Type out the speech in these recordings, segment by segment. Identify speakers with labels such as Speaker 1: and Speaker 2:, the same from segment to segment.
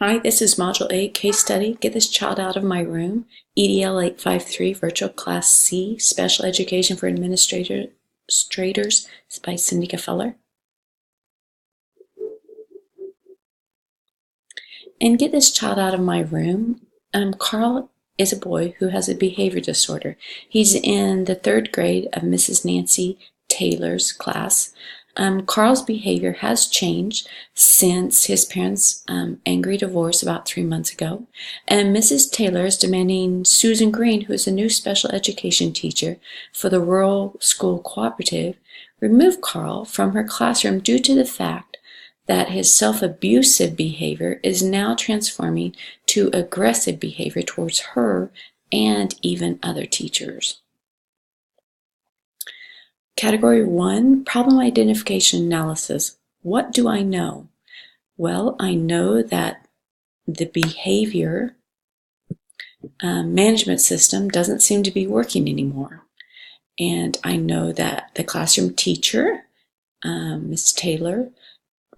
Speaker 1: Hi, this is Module 8 Case Study, Get This Child Out of My Room, EDL 853, Virtual Class C, Special Education for Administrators by Cindy Gefeller. And Get This Child Out of My Room, Carl is a boy who has a behavior disorder. He's in the 3rd grade of Mrs. Nancy Taylor's class. Carl's behavior has changed since his parents' angry divorce about 3 months ago, and Mrs. Taylor is demanding Susan Green, who is a new special education teacher for the Rural School Cooperative, remove Carl from her classroom due to the fact that his self-abusive behavior is now transforming to aggressive behavior towards her and even other teachers. Category 1, Problem Identification Analysis. What do I know? Well, I know that the behavior management system doesn't seem to be working anymore. And I know that the classroom teacher, Ms. Taylor,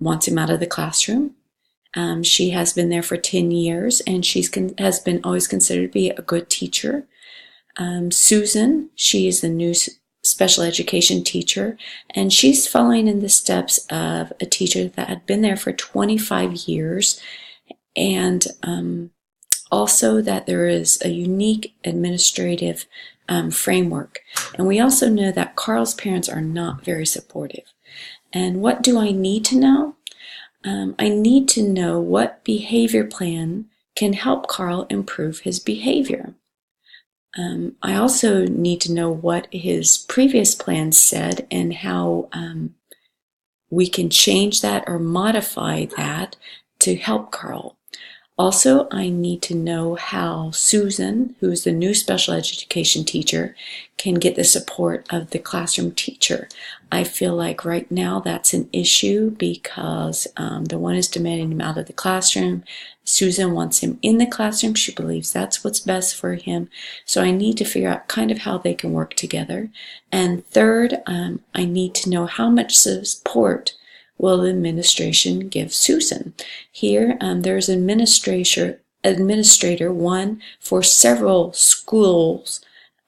Speaker 1: wants him out of the classroom. She has been there for 10 years and has been always considered to be a good teacher. Susan, she is the new special education teacher, and she's following in the steps of a teacher that had been there for 25 years, and also that there is a unique administrative framework. And we also know that Carl's parents are not very supportive. And what do I need to know? I need to know what behavior plan can help Carl improve his behavior. I also need to know what his previous plan said and how we can change that or modify that to help Carl. Also, I need to know how Susan, who is the new special education teacher, can get the support of the classroom teacher. I feel like right now that's an issue because the one is demanding him out of the classroom. Susan wants him in the classroom. She believes that's what's best for him. So I need to figure out kind of how they can work together. And third, I need to know how much support will the administration give Susan. Here, there's an administrator, one for several schools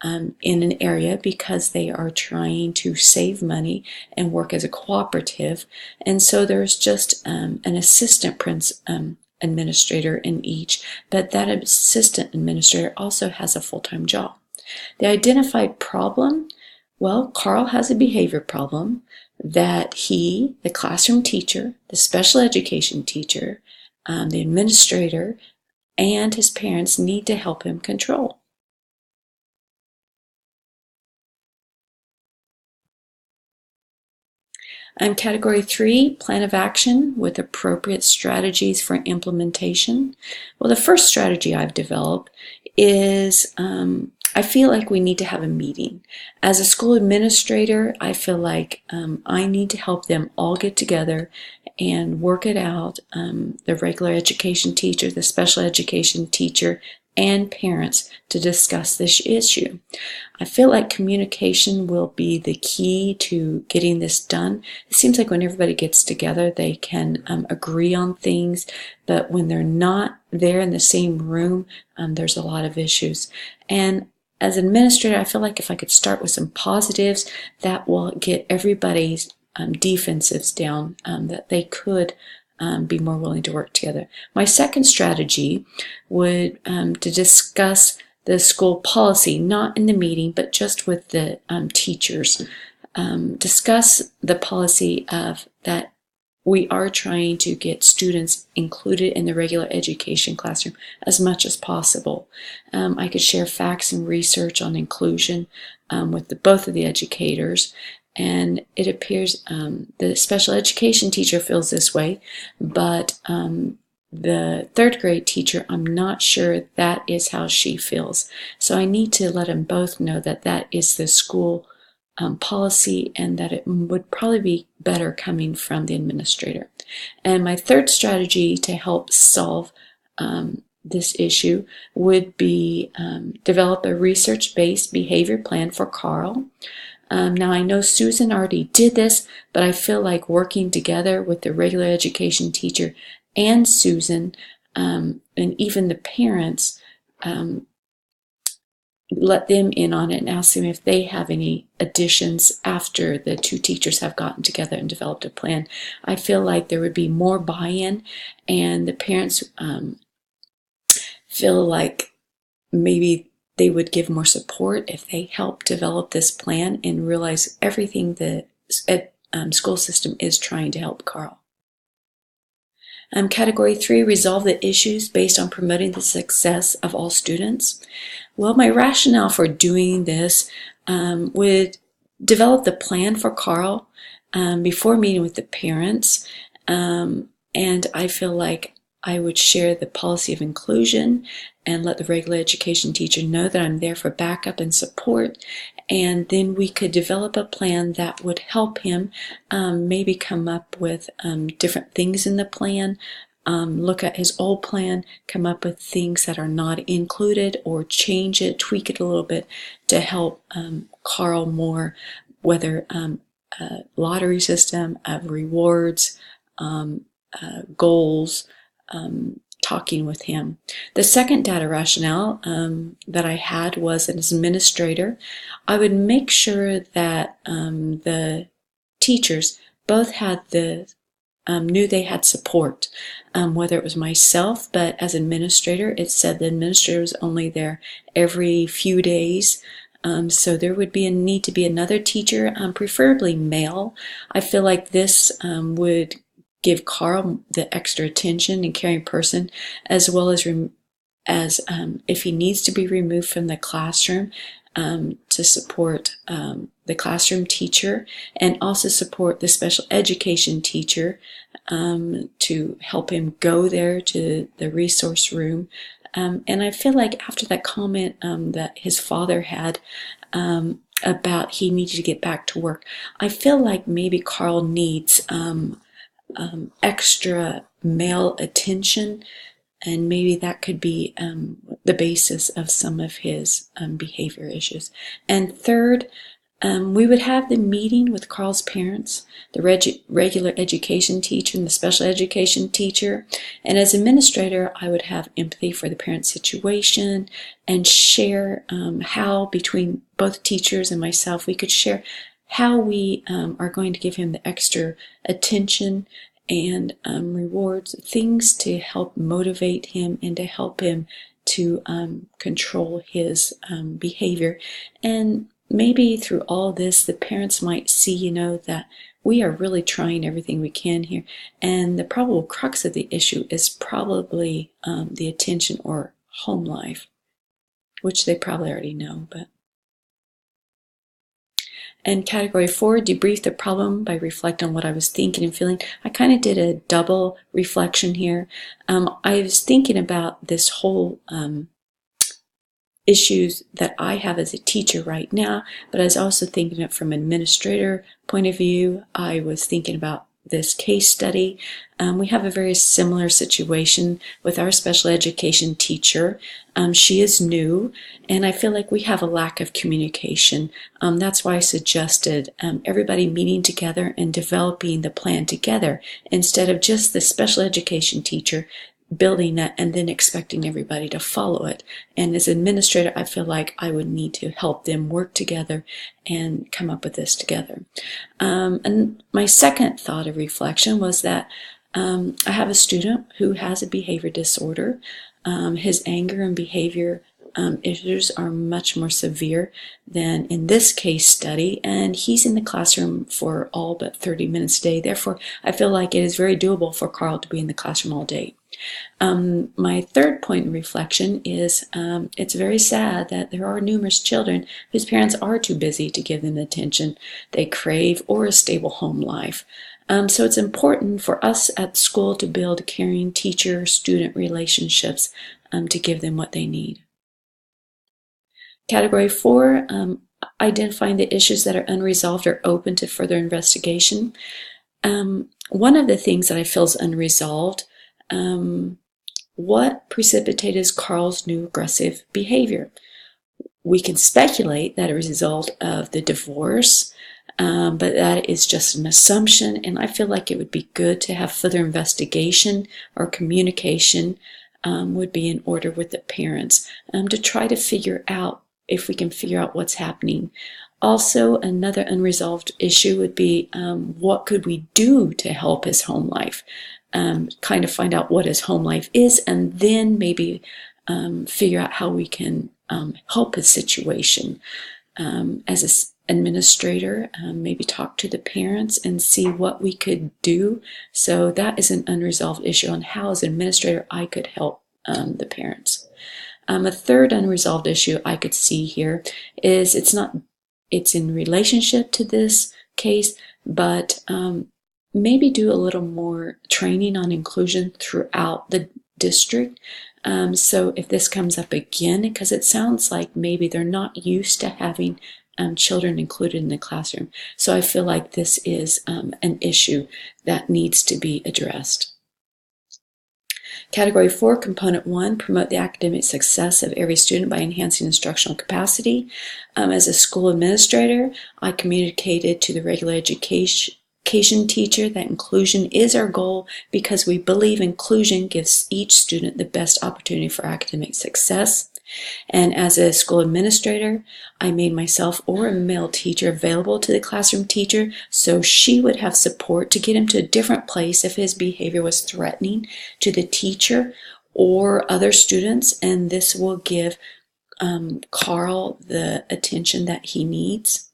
Speaker 1: in an area because they are trying to save money and work as a cooperative. And so there's just an assistant administrator in each, but that assistant administrator also has a full-time job. The identified problem, well, Carl has a behavior problem that he, the classroom teacher, the special education teacher, the administrator, and his parents need to help him control. Category 3, Plan of Action with appropriate strategies for implementation. Well, the first strategy I've developed is I feel like we need to have a meeting. As a school administrator, I feel like I need to help them all get together and work it out, the regular education teacher, the special education teacher, and parents to discuss this issue. I feel like communication will be the key to getting this done. It seems like when everybody gets together, they can agree on things, but when they're not there in the same room, there's a lot of issues. And as an administrator, I feel like if I could start with some positives, that will get everybody's defensives down, that they could be more willing to work together. My second strategy would to discuss the school policy, not in the meeting, but just with the teachers. Discuss the policy of that we are trying to get students included in the regular education classroom as much as possible. I could share facts and research on inclusion with both of the educators. And it appears the special education teacher feels this way, but the 3rd grade teacher, I'm not sure that is how she feels. So I need to let them both know that that is the school policy and that it would probably be better coming from the administrator. And my third strategy to help solve this issue would be develop a research-based behavior plan for Carl. Now I know Susan already did this, but I feel like working together with the regular education teacher and Susan and even the parents, let them in on it and ask them if they have any additions after the two teachers have gotten together and developed a plan. I feel like there would be more buy-in, and the parents feel like maybe they would give more support if they help develop this plan and realize everything the school system is trying to help Carl. Category 3, resolve the issues based on promoting the success of all students. Well, my rationale for doing this would develop the plan for Carl before meeting with the parents, and I feel like I would share the policy of inclusion and let the regular education teacher know that I'm there for backup and support. And then we could develop a plan that would help him maybe come up with different things in the plan, look at his old plan, come up with things that are not included, or change it, tweak it a little bit to help Carl more, whether a lottery system of rewards, goals, talking with him. The second data rationale that I had was, as an administrator, I would make sure that the teachers both had knew they had support, whether it was myself, but as administrator, it said the administrator was only there every few days. So there would be a need to be another teacher, preferably male. I feel like this would give Carl the extra attention and caring person, as well as if he needs to be removed from the classroom, to support the classroom teacher, and also support the special education teacher to help him go there to the resource room. And I feel like after that comment that his father had about he needed to get back to work, I feel like maybe Carl needs extra male attention, and maybe that could be the basis of some of his behavior issues. And third, we would have the meeting with Carl's parents, the regular education teacher and the special education teacher. And as administrator, I would have empathy for the parent situation and share how, between both teachers and myself, we could share how we are going to give him the extra attention and rewards, things to help motivate him and to help him to control his behavior. And maybe through all this, the parents might see, that we are really trying everything we can here. And the probable crux of the issue is probably the attention or home life, which they probably already know, but. And category 4, debrief the problem by reflecting on what I was thinking and feeling. I kind of did a double reflection here. I was thinking about this whole issues that I have as a teacher right now, but I was also thinking it from an administrator point of view. I was thinking about this case study. We have a very similar situation with our special education teacher. She is new, and I feel like we have a lack of communication. That's why I suggested everybody meeting together and developing the plan together, instead of just the special education teacher building that and then expecting everybody to follow it. And as administrator, I feel like I would need to help them work together and come up with this together. And my second thought of reflection was that I have a student who has a behavior disorder. His anger and behavior issues are much more severe than in this case study, and he's in the classroom for all but 30 minutes a day. Therefore, I feel like it is very doable for Carl to be in the classroom all day. My third point of reflection is it's very sad that there are numerous children whose parents are too busy to give them the attention they crave or a stable home life. So it's important for us at school to build caring teacher-student relationships to give them what they need. Category 4, identifying the issues that are unresolved or open to further investigation. One of the things that I feel is unresolved, what precipitated Carl's new aggressive behavior? We can speculate that it was a result of the divorce, but that is just an assumption, and I feel like it would be good to have further investigation or communication would be in order with the parents to try to figure out if we can figure out what's happening. Also, another unresolved issue would be what could we do to help his home life? Kind of find out what his home life is, and then maybe figure out how we can help his situation. As an administrator, maybe talk to the parents and see what we could do. So that is an unresolved issue on how, as an administrator, I could help the parents. A third unresolved issue I could see here is it's in relationship to this case, but maybe do a little more training on inclusion throughout the district. So if this comes up again, because it sounds like maybe they're not used to having children included in the classroom. So I feel like this is an issue that needs to be addressed. Category 4, Component 1, promote the academic success of every student by enhancing instructional capacity. As a school administrator, I communicated to the regular education teacher that inclusion is our goal because we believe inclusion gives each student the best opportunity for academic success. And as a school administrator, I made myself or a male teacher available to the classroom teacher so she would have support to get him to a different place if his behavior was threatening to the teacher or other students, and this will give Carl the attention that he needs.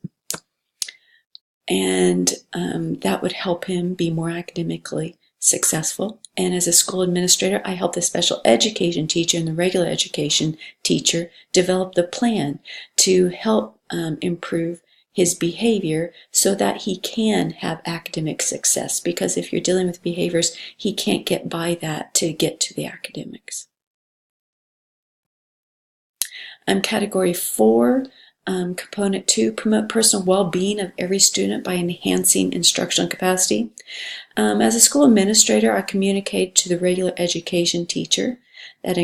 Speaker 1: And that would help him be more academically successful. And as a school administrator, I help the special education teacher and the regular education teacher develop the plan to help improve his behavior so that he can have academic success. Because if you're dealing with behaviors, he can't get by that to get to the academics. Category 4, Component 2, promote personal well-being of every student by enhancing instructional capacity. As a school administrator, I communicate to the regular education teacher that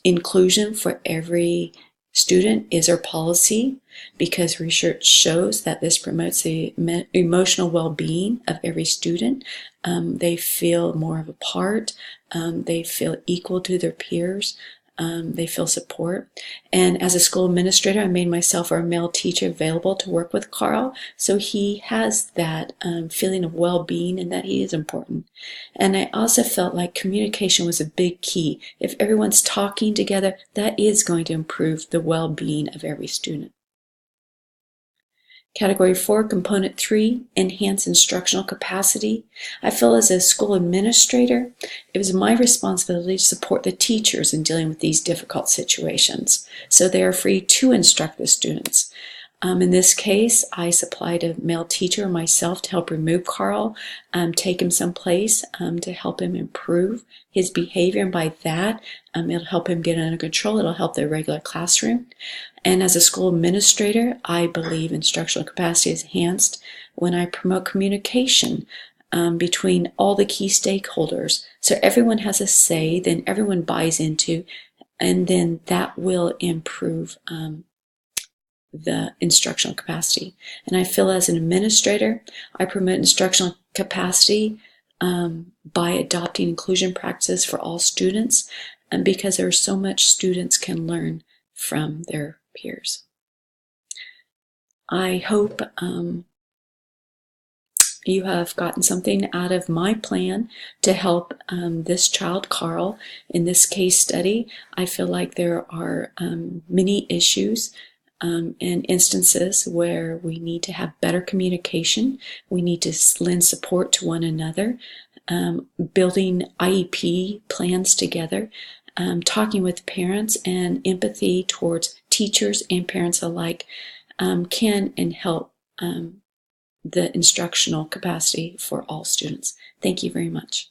Speaker 1: inclusion for every student is our policy because research shows that this promotes the emotional well-being of every student. They feel more of a part. They feel equal to their peers. They feel support. And as a school administrator, I made myself or a male teacher available to work with Carl so he has that feeling of well-being and that he is important. And I also felt like communication was a big key. If everyone's talking together, that is going to improve the well-being of every student. Category 4, Component 3, enhance instructional capacity. I feel as a school administrator, it was my responsibility to support the teachers in dealing with these difficult situations, so they are free to instruct the students. In this case, I supplied a male teacher myself to help remove Carl, take him someplace to help him improve his behavior, and by that, it'll help him get under control. It'll help the regular classroom. And as a school administrator, I believe instructional capacity is enhanced when I promote communication between all the key stakeholders. So everyone has a say, then everyone buys into, and then that will improve the instructional capacity. And I feel as an administrator, I promote instructional capacity by adopting inclusion practices for all students, and because there are so much students can learn from their peers. I hope you have gotten something out of my plan to help this child, Carl, in this case study. I feel like there are many issues and instances where we need to have better communication. We need to lend support to one another, building IEP plans together, talking with parents, and empathy towards teachers and parents alike can and help the instructional capacity for all students. Thank you very much.